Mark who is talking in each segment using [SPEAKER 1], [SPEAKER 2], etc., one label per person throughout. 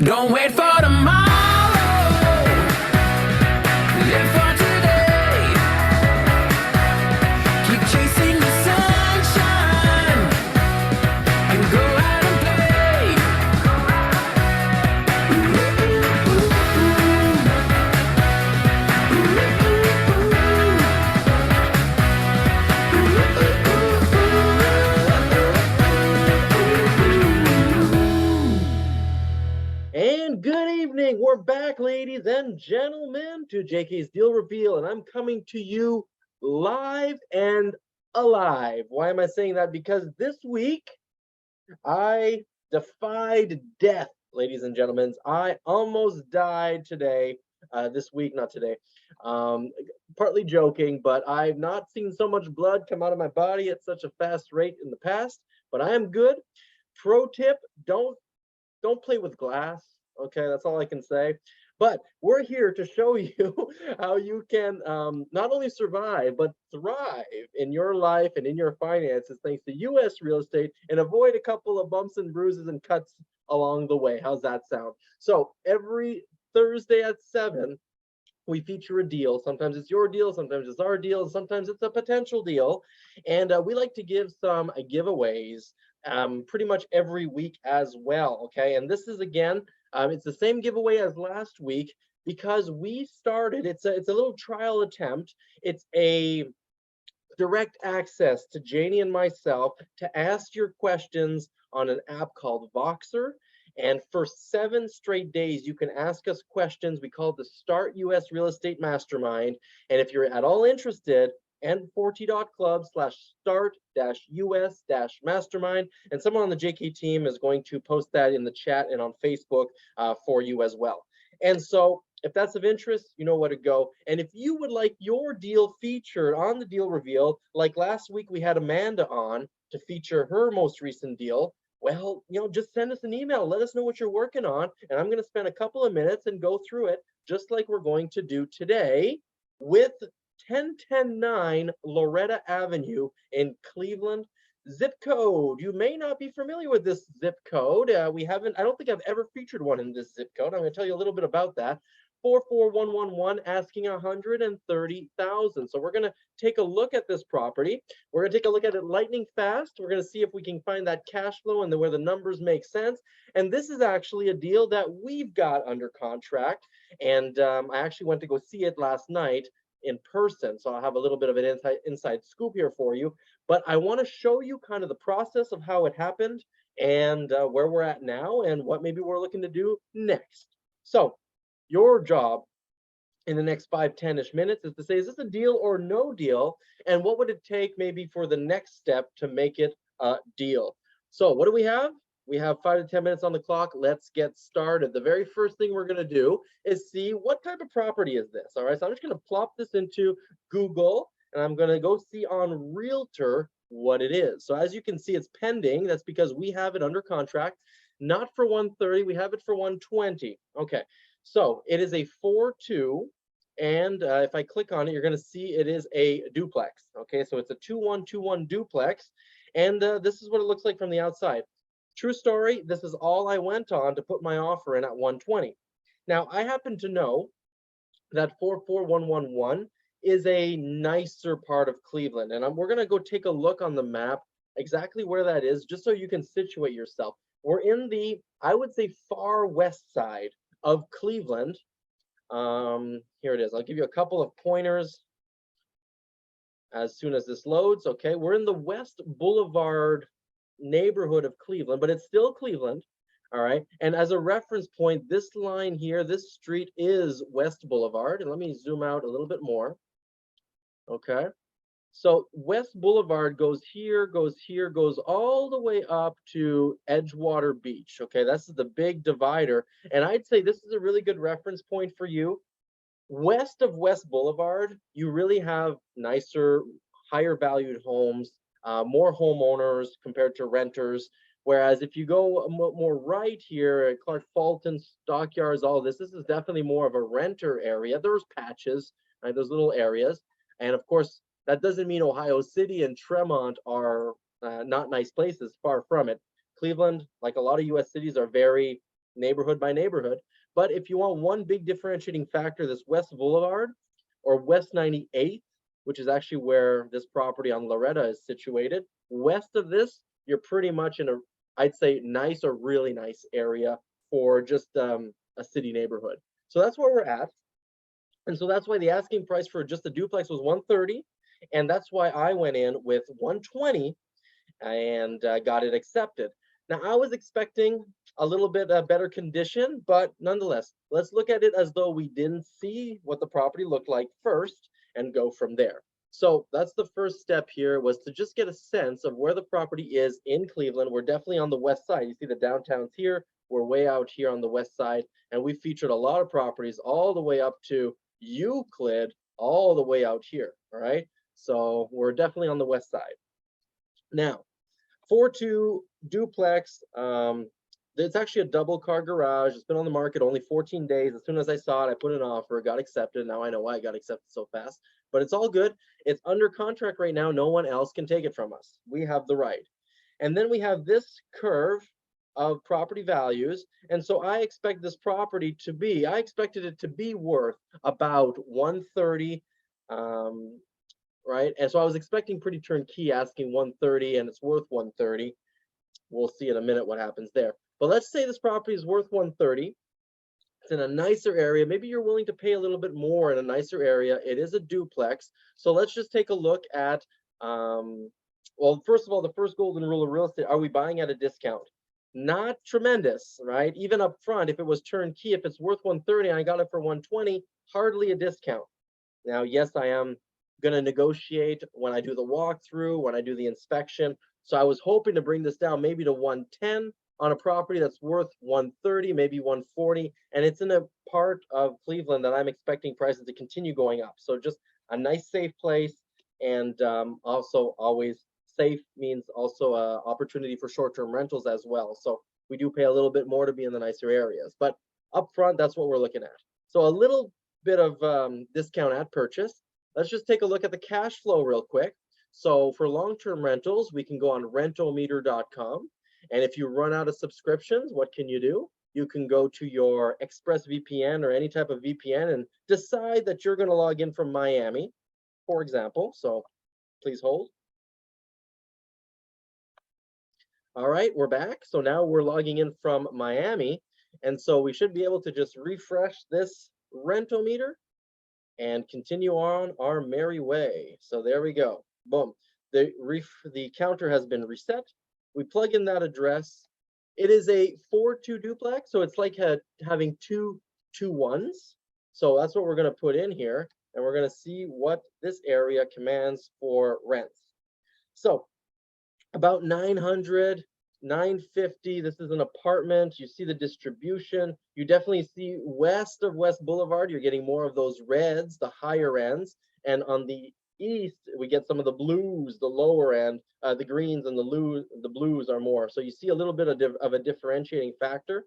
[SPEAKER 1] Don't wait for tomorrow. Live for today. Keep chasing the sunshine and go out and play.
[SPEAKER 2] And good evening. We're back, ladies and gentlemen, to JK's Deal Reveal, and I'm coming to you live and alive. Why am I saying that? Because this week I defied death, ladies and gentlemen. I almost died today, this week, not today. Partly joking, but I've not seen so much blood come out of my body at such a fast rate in the past, but I am good. Pro tip, don't play with glass. Okay, that's all I can say. But we're here to show you how you can not only survive, but thrive in your life and in your finances thanks to US real estate and avoid a couple of bumps and bruises and cuts along the way. How's that sound? So every Thursday at 7, we feature a deal. Sometimes it's your deal, sometimes it's our deal, sometimes it's a potential deal. And we like to give some giveaways pretty much every week as well. Okay, and this is again, it's the same giveaway as last week because we started. It's a little trial attempt. It's a direct access to Janie and myself to ask your questions on an app called Voxer. And for 7 straight days, you can ask us questions. We call it the Start US Real Estate Mastermind. And if you're at all interested, n40.club/start-us-mastermind. And someone on the JK team is going to post that in the chat and on Facebook for you as well. And so if that's of interest, you know where to go. And if you would like your deal featured on the Deal Reveal, like last week we had Amanda on to feature her most recent deal, well, just send us an email. Let us know what you're working on. And I'm going to spend a couple of minutes and go through it just like we're going to do today with 10109 Loretta Avenue in Cleveland. Zip code. You may not be familiar with this zip code. I don't think I've ever featured one in this zip code. I'm going to tell you a little bit about that. 44111 asking 130,000. So we're going to take a look at this property. We're going to take a look at it lightning fast. We're going to see if we can find that cash flow and where the numbers make sense. And this is actually a deal that we've got under contract. And I actually went to go see it last night in person. So I'll have a little bit of an inside scoop here for you. But I want to show you kind of the process of how it happened and where we're at now and what maybe we're looking to do next. So your job in the next 5-10-ish minutes is to say, is this a deal or no deal? And what would it take maybe for the next step to make it a deal? So what do we have? We have 5 to 10 minutes on the clock. Let's get started. The very first thing we're going to do is see what type of property is this. All right, so I'm just going to plop this into Google and I'm going to go see on Realtor what it is. So as you can see, it's pending. That's because we have it under contract, not for 130. We have it for 120. Okay, so it is a 4-2. And if I click on it, you're going to see it is a duplex. Okay, so it's a 2121 duplex. And this is what it looks like from the outside. True story, this is all I went on to put my offer in at 120. Now, I happen to know that 44111 is a nicer part of Cleveland. And we're going to go take a look on the map exactly where that is, just so you can situate yourself. We're in the, I would say, far west side of Cleveland. Here it is. I'll give you a couple of pointers as soon as this loads. Okay, we're in the West Boulevard neighborhood of Cleveland, but it's still Cleveland. All right, and as a reference point, this line here, this street is West Boulevard. And let me zoom out a little bit more. Okay, so West Boulevard goes here, goes all the way up to Edgewater Beach. Okay, this is the big divider. And I'd say this is a really good reference point for you. West of West Boulevard, you really have nicer, higher valued homes, more homeowners compared to renters. Whereas if you go more right here, Clark Fulton, Stockyards, all this is definitely more of a renter area. There's patches, right, those little areas. And of course, that doesn't mean Ohio City and Tremont are not nice places, far from it. Cleveland, like a lot of US cities, are very neighborhood by neighborhood. But if you want one big differentiating factor, this West Boulevard or West 98th, which is actually where this property on Loretta is situated, west of this, you're pretty much in a, I'd say, nice or really nice area for just a city neighborhood. So that's where we're at. And so that's why the asking price for just the duplex was 130. And that's why I went in with 120 and got it accepted. Now I was expecting a little bit better condition, but nonetheless, let's look at it as though we didn't see what the property looked like first and go from there. So that's the first step here, was to just get a sense of where the property is in Cleveland. We're definitely on the west side. You see the downtown's here. We're way out here on the west side, and we featured a lot of properties all the way up to Euclid, all the way out here. All right. So we're definitely on the west side. Now, 4-2 duplex. It's actually a double car garage. It's been on the market only 14 days. As soon as I saw it, I put an offer, got accepted. Now I know why I got accepted so fast, but it's all good. It's under contract right now. No one else can take it from us. We have the right. And then we have this curve of property values. And so I expect this property to be, I expected it to be worth about 130. Right? And so I was expecting pretty turnkey, asking 130, and it's worth 130. We'll see in a minute what happens there. But let's say this property is worth 130. It's in a nicer area. Maybe you're willing to pay a little bit more in a nicer area. It is a duplex. So let's just take a look at, well, first of all, the first golden rule of real estate: are we buying at a discount? Not tremendous, right? Even up front, if it was turnkey, if it's worth 130 and I got it for 120, hardly a discount. Now, yes, I am going to negotiate when I do the walkthrough, when I do the inspection. So I was hoping to bring this down maybe to 110 on a property that's worth 130, maybe 140. And it's in a part of Cleveland that I'm expecting prices to continue going up. So just a nice, safe place. And also always safe means also an opportunity for short-term rentals as well. So we do pay a little bit more to be in the nicer areas. But up front, that's what we're looking at. So a little bit of discount at purchase. Let's just take a look at the cash flow real quick. So for long-term rentals, we can go on rentalmeter.com. And if you run out of subscriptions, what can you do? You can go to your ExpressVPN or any type of VPN and decide that you're going to log in from Miami, for example. So please hold. All right, we're back. So now we're logging in from Miami. And so we should be able to just refresh this rental meter and continue on our merry way. So there we go. Boom. The counter has been reset. We plug in that address. It is a 4-2 duplex, so it's like having two 1s. So that's what we're going to put in here, and we're going to see what this area commands for rents. So about 900, 950. This is an apartment. You see the distribution. You definitely see west of West Boulevard, you're getting more of those reds, the higher ends. And on the east, we get some of the blues, the lower end. The greens and the blues are more. So you see a little bit of a differentiating factor.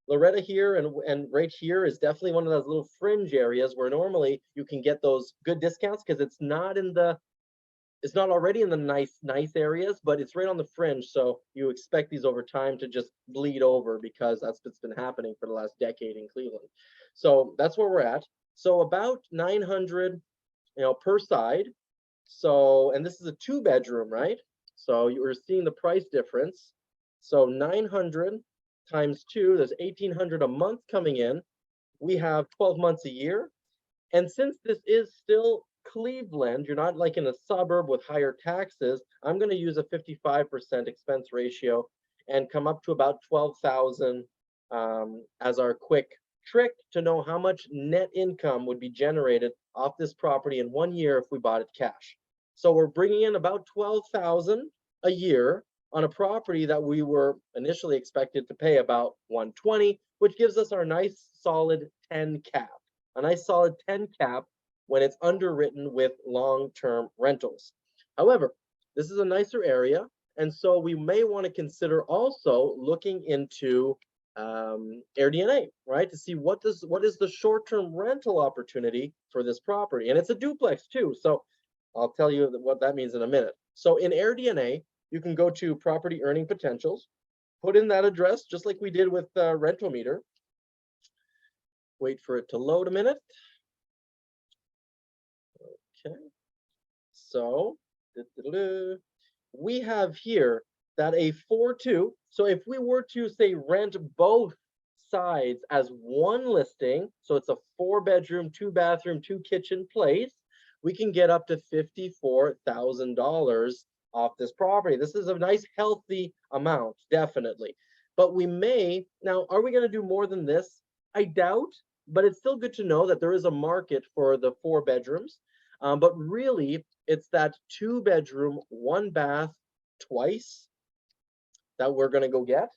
[SPEAKER 2] Loretta here and right here is definitely one of those little fringe areas where normally you can get those good discounts because it's not already in the nice areas, but it's right on the fringe. So you expect these over time to just bleed over because that's what's been happening for the last decade in Cleveland. So that's where we're at. So about 900, per side. So, and this is a 2-bedroom, right? So you're seeing the price difference. So 900 times 2, there's 1,800 a month coming in. We have 12 months a year. And since this is still Cleveland, you're not like in a suburb with higher taxes, I'm going to use a 55% expense ratio and come up to about 12,000 as our quick trick to know how much net income would be generated off this property in 1 year if we bought it cash. So we're bringing in about 12,000 a year on a property that we were initially expected to pay about 120, which gives us our nice solid 10 cap. A nice solid 10 cap when it's underwritten with long-term rentals. However, this is a nicer area, and so we may want to consider also looking into AirDNA, right, to see what is the short-term rental opportunity for this property. And it's a duplex too, so I'll tell you what that means in a minute. So in AirDNA, you can go to property earning potentials, put in that address, just like we did with rental meter. Wait for it to load a minute. Okay. So we have here that a 4-2. So if we were to say rent both sides as one listing, so it's a 4-bedroom, 2-bathroom, 2-kitchen place, we can get up to $54,000 off this property. This is a nice healthy amount, definitely. But we may, now, are we going to do more than this? I doubt, but it's still good to know that there is a market for the 4 bedrooms. But really, it's that 2-bedroom, 1-bath, twice that we're going to go get.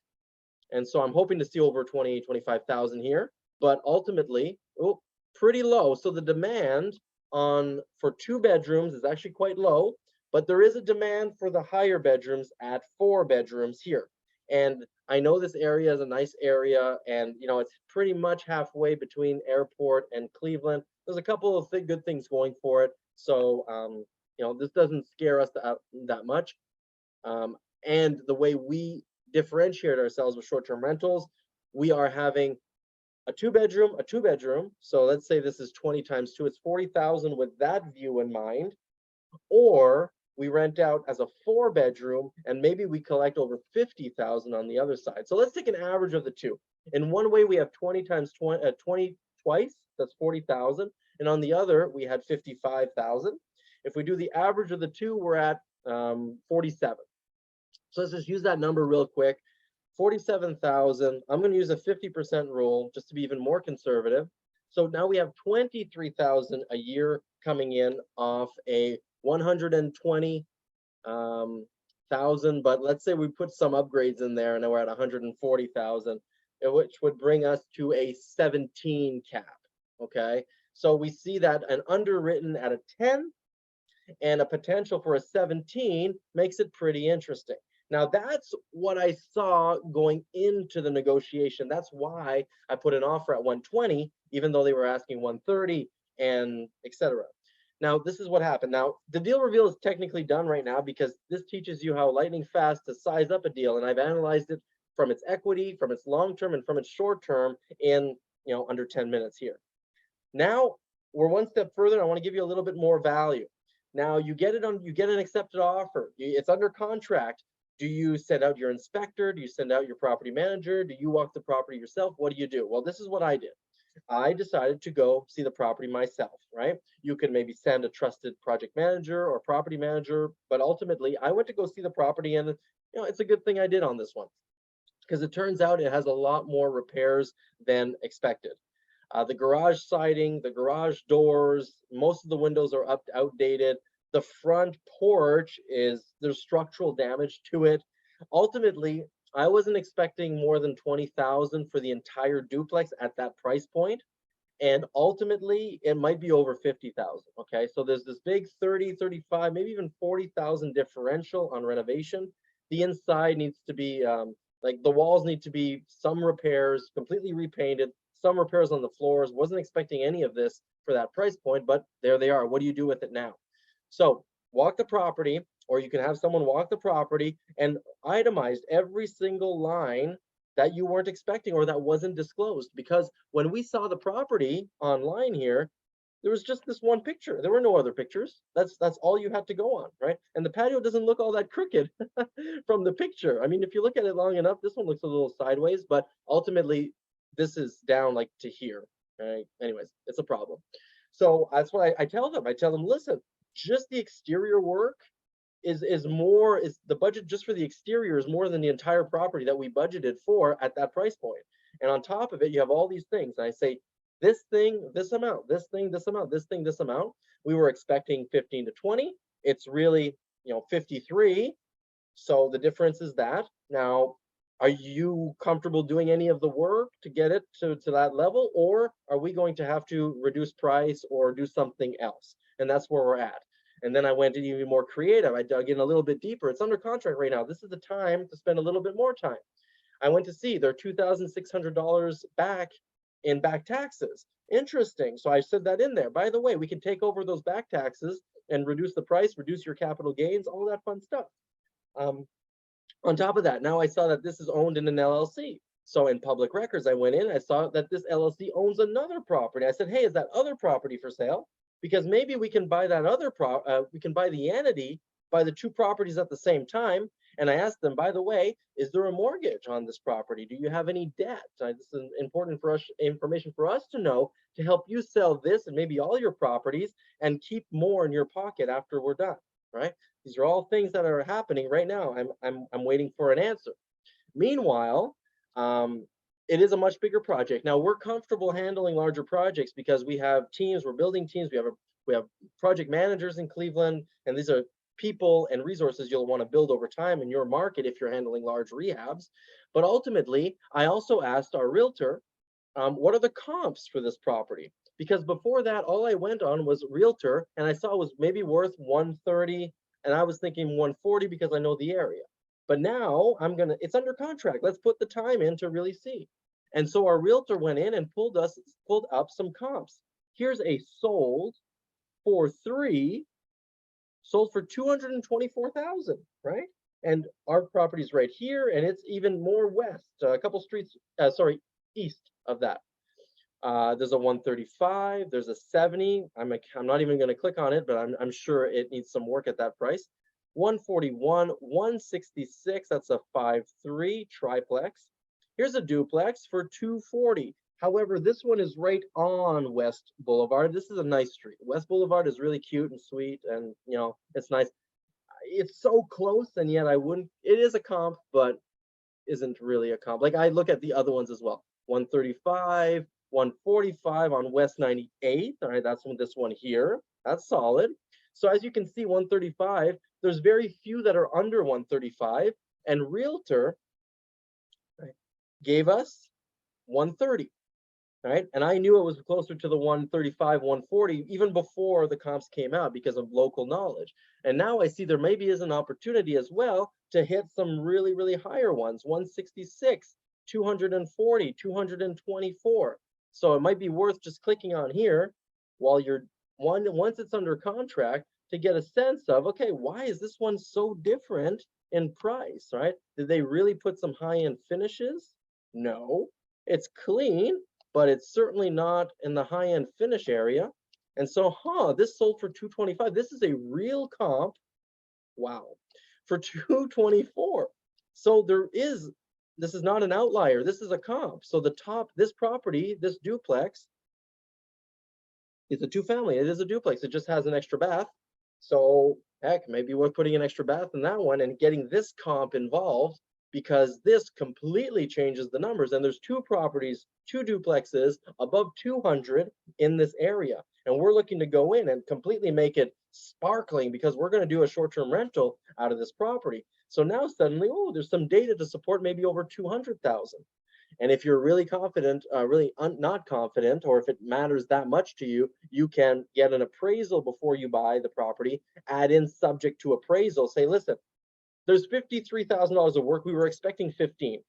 [SPEAKER 2] And so I'm hoping to see over 25,000 here, but ultimately, oh, pretty low. So the demand for 2 bedrooms is actually quite low, but there is a demand for the higher bedrooms at 4 bedrooms here. And I know this area is a nice area, and it's pretty much halfway between airport and Cleveland. There's a couple of good things going for it. So this doesn't scare us that much. And the way we differentiate ourselves with short-term rentals, we are having a 2-bedroom. So let's say this is 20 times 2, it's 40,000 with that view in mind. Or we rent out as a 4-bedroom and maybe we collect over 50,000 on the other side. So let's take an average of the two. In one way, we have 20 times 20 twice, that's 40,000. And on the other, we had 55,000. If we do the average of the two, we're at 47. So let's just use that number real quick. 47,000. I'm going to use a 50% rule just to be even more conservative. So now we have 23,000 a year coming in off a 120,000. But let's say we put some upgrades in there and now we're at 140,000, which would bring us to a 17 cap. Okay. So we see that an underwritten at a 10 and a potential for a 17 makes it pretty interesting. Now, that's what I saw going into the negotiation. That's why I put an offer at 120, even though they were asking 130 and etc. Now, this is what happened. Now, the deal reveal is technically done right now because this teaches you how lightning fast to size up a deal. And I've analyzed it from its equity, from its long-term, and from its short-term in under 10 minutes here. Now, we're one step further. I want to give you a little bit more value. Now, you get an accepted offer. It's under contract. Do you send out your inspector? Do you send out your property manager? Do you walk the property yourself? What do you do? Well, this is what I did. I decided to go see the property myself, right? You can maybe send a trusted project manager or property manager, but ultimately I went to go see the property, and it's a good thing I did on this one because it turns out it has a lot more repairs than expected. The garage siding, the garage doors, most of the windows are outdated. The front porch there's structural damage to it. Ultimately, I wasn't expecting more than 20,000 for the entire duplex at that price point. And ultimately, it might be over 50,000. Okay, so there's this big 30, 35, maybe even 40,000 differential on renovation. The inside needs to be like the walls need to be some repairs, completely repainted, some repairs on the floors. Wasn't expecting any of this for that price point, but there they are. What do you do with it now? So walk the property, or you can have someone walk the property and itemize every single line that you weren't expecting or that wasn't disclosed. Because when we saw the property online here, there was just this one picture. There were no other pictures. That's all you had to go on, right? And the patio doesn't look all that crooked from the picture. I mean, if you look at it long enough, this one looks a little sideways, but ultimately this is down like to here, right? Anyways, it's a problem. So that's what I tell them. I tell them, listen, just the exterior work is the budget just for the exterior is more than the entire property that we budgeted for at that price point. And on top of it, you have all these things. And I say, this thing, this amount, this thing, this amount, this thing, this amount. We were expecting 15 to 20. It's really, 53. So the difference is that. Now, are you comfortable doing any of the work to get it to that level? Or are we going to have to reduce price or do something else? And that's where we're at. And then I went even more creative. I dug in a little bit deeper. It's under contract right now. This is the time to spend a little bit more time. I went to see their $2,600 back in back taxes. Interesting. So I said that in there. By the way, we can take over those back taxes and reduce the price, reduce your capital gains, all that fun stuff. On top of that, now I saw that this is owned in an LLC. So in public records, I went in, I saw that this LLC owns another property. I said, hey, is that other property for sale? Because maybe we can buy that we can buy the entity, buy the two properties at the same time. And I asked them, by the way, is there a mortgage on this property? Do you have any debt? This is important for us, information for us to know to help you sell this and maybe all your properties and keep more in your pocket after we're done, right? These are all things that are happening right now. I'm waiting for an answer. Meanwhile, it is a much bigger project. Now we're comfortable handling larger projects because we have teams, we're building teams, we have project managers in Cleveland, and these are people and resources you'll want to build over time in your market if you're handling large rehabs. But ultimately, I also asked our realtor, what are the comps for this property? Because before that, all I went on was realtor, and I saw it was maybe worth 130, and I was thinking 140 because I know the area. But now it's under contract. Let's put the time in to really see. And so our realtor went in and pulled up some comps. Here's a sold for 224,000, right? And our property's right here, and it's even more west, a couple streets, east of that. There's a 135, there's a 70. I'm not even going to click on it, but I'm sure it needs some work at that price. 141, 166, that's a 5.3 triplex. Here's a duplex for 240. However, this one is right on West Boulevard. This is a nice street. West Boulevard is really cute and sweet, and it's nice. It's so close, and yet it is a comp, but isn't really a comp. Like I look at the other ones as well. 135, 145 on West 98th. All right, that's this one here. That's solid. So as you can see, 135, there's very few that are under 135, and realtor, right, gave us 130. Right, and I knew it was closer to the 135, 140 even before the comps came out because of local knowledge. And now I see there maybe is an opportunity as well to hit some really, really higher ones, 166, 240, 224. So it might be worth just clicking on here while once it's under contract to get a sense of, okay, why is this one so different in price, right? Did they really put some high-end finishes? No, it's clean, but it's certainly not in the high-end finish area. And so, this sold for 225. This is a real comp, wow, for 224. So this is not an outlier. This is a comp. So this property, this duplex, is a two-family. It is a duplex. It just has an extra bath. So heck, maybe we're putting an extra bath in that one and getting this comp involved, because this completely changes the numbers. And there's two properties, two duplexes above 200 in this area. And we're looking to go in and completely make it sparkling because we're going to do a short-term rental out of this property. So now suddenly, there's some data to support maybe over 200,000. And if you're really confident, not confident, or if it matters that much to you, you can get an appraisal before you buy the property, add in subject to appraisal, say, listen, there's $53,000 of work. We were expecting 15.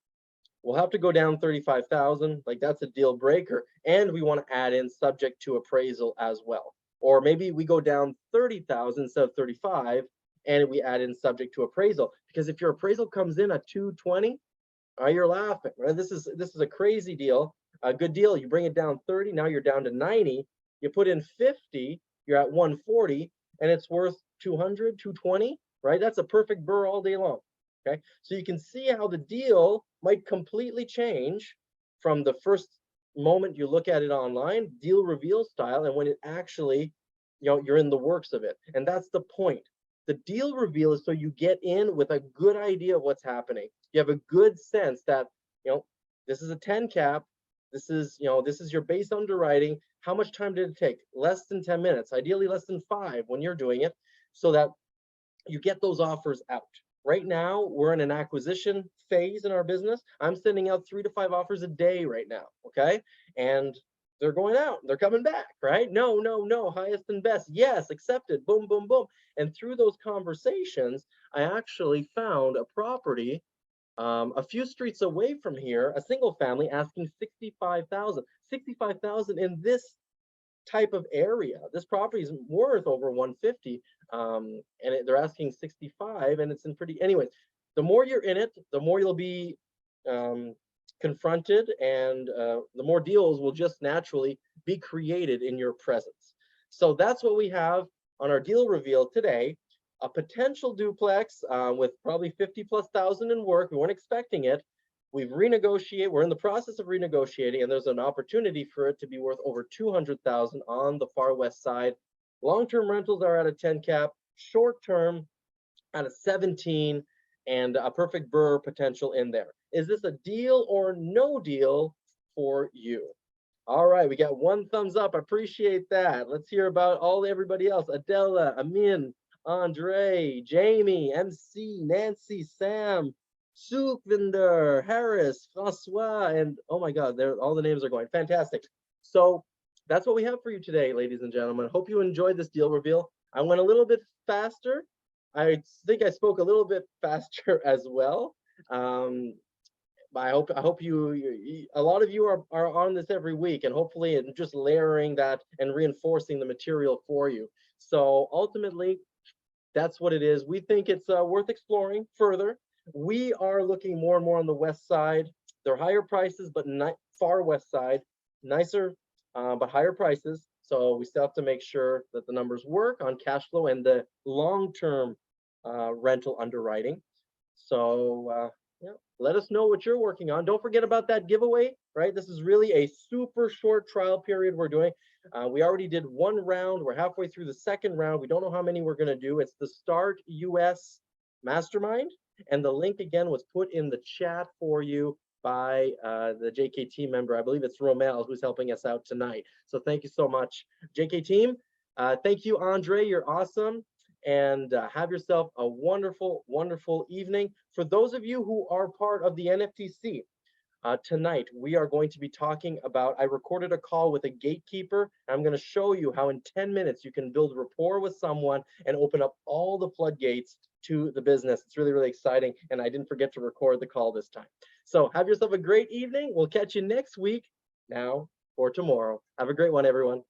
[SPEAKER 2] We'll have to go down 35,000. Like that's a deal breaker. And we want to add in subject to appraisal as well. Or maybe we go down 30,000 instead of 35, and we add in subject to appraisal. Because if your appraisal comes in at 220, you're laughing, right? This is a crazy deal, a good deal. You bring it down 30, now you're down to 90. You put in 50, you're at 140, and it's worth 200, 220. Right? That's a perfect burr all day long. Okay. So you can see how the deal might completely change from the first moment you look at it online, deal reveal style, and when it actually, you're in the works of it. And that's the point. The deal reveal is so you get in with a good idea of what's happening. You have a good sense that, this is a 10 cap. This is your base underwriting. How much time did it take? Less than 10 minutes, ideally less than 5 when you're doing it, so that you get those offers out. Right now, we're in an acquisition phase in our business. I'm sending out 3 to 5 offers a day right now, okay? And they're going out, they're coming back, right? No, highest and best. Yes, accepted, boom, boom, boom. And through those conversations, I actually found a property a few streets away from here, a single family asking 65,000. 65,000 in this type of area. This property is worth over 150, and they're asking 65, and it's in pretty. Anyways, the more you're in it, the more you'll be confronted, and the more deals will just naturally be created in your presence. So that's what we have on our deal reveal today. A potential duplex with probably 50,000+ in work. We weren't expecting it. We've renegotiated. We're in the process of renegotiating, and there's an opportunity for it to be worth over 200,000 on the far west side. Long-term rentals are at a 10 cap. Short-term at a 17, and a perfect BRRRR potential in there. Is this a deal or no deal for you? All right, we got one thumbs up. I appreciate that. Let's hear about everybody else. Adela, Amin, Andre, Jamie, MC, Nancy, Sam, Sukhvinder, Harris, Francois, and oh my God, all the names are going. Fantastic. So that's what we have for you today, ladies and gentlemen. Hope you enjoyed this deal reveal. I went a little bit faster. I think I spoke a little bit faster as well. I hope you a lot of you are on this every week, and hopefully and just layering that and reinforcing the material for you. So ultimately, that's what it is. We think it's worth exploring further. We are looking more and more on the west side. They're higher prices, but not far west side, nicer, but higher prices. So we still have to make sure that the numbers work on cash flow and the long-term rental underwriting. So yeah, let us know what you're working on. Don't forget about that giveaway, right? This is really a super short trial period we're doing. We already did one round. We're halfway through the second round. We don't know how many we're going to do. It's the Start US Mastermind. And the link again was put in the chat for you by the JK team member. I believe it's Romel who's helping us out tonight. So thank you so much, JK team. Thank you, Andre. You're awesome. And have yourself a wonderful, wonderful evening. For those of you who are part of the NFTC, tonight we are going to be talking about, I recorded a call with a gatekeeper. I'm going to show you how in 10 minutes you can build rapport with someone and open up all the floodgates to the business. It's really, really exciting. And I didn't forget to record the call this time. So have yourself a great evening. We'll catch you next week now or tomorrow. Have a great one, everyone.